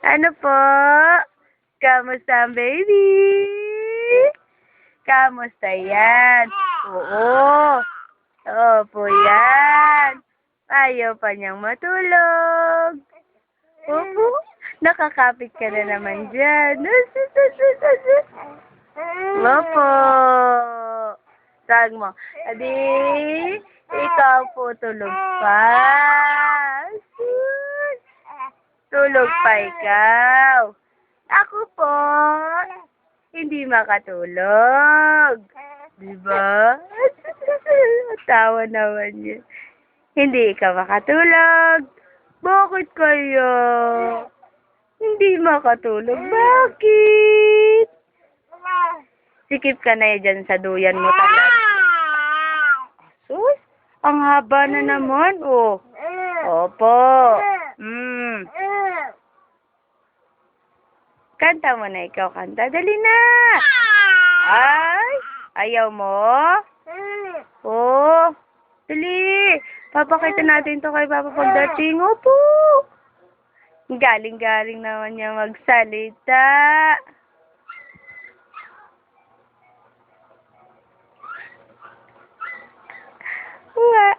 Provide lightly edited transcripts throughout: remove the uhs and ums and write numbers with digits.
Ano po? Kamusta ang baby? Kamusta yan? Oo. Opo yan. Ayaw pa niyang matulog. Opo. Nakakapit ka na naman dyan. Opo. Tawag mo. Adi, ikaw po tulog pa. Tulog pa ikaw. Ako po, hindi makatulog. Diba? Tawa naman yun. Hindi ka makatulog. Bakit kaya? Hindi makatulog. Bakit? Sikip ka na dyan sa duyan mo talaga. Sus, ang haba na naman. Oh. Opo. Kanta mo na ikaw, kanta. Dali na! Ay! Ayaw mo? Oh! Dali! Papakita natin to kay Papa pagdating. Opo! Galing-galing naman niya magsalita. Nga.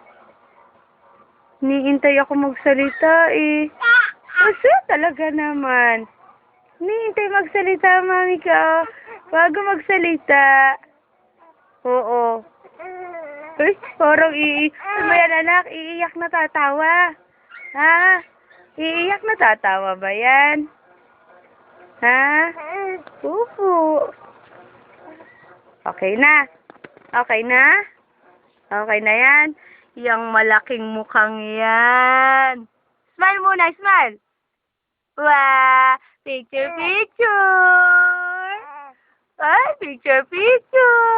Niintay ako magsalita eh. Kasi talaga naman. Hintay magsalita, mami ka. Bago magsalita. Oo. Uy, parang Mayan anak, iiyak na tatawa. Ha? Iiyak na tatawa ba yan? Ha? Opo. Okay na? Okay na? Okay na yan? Yang malaking mukhang yan. Smile muna, smile. Wow! Picture, picture! Ay, picture, picture!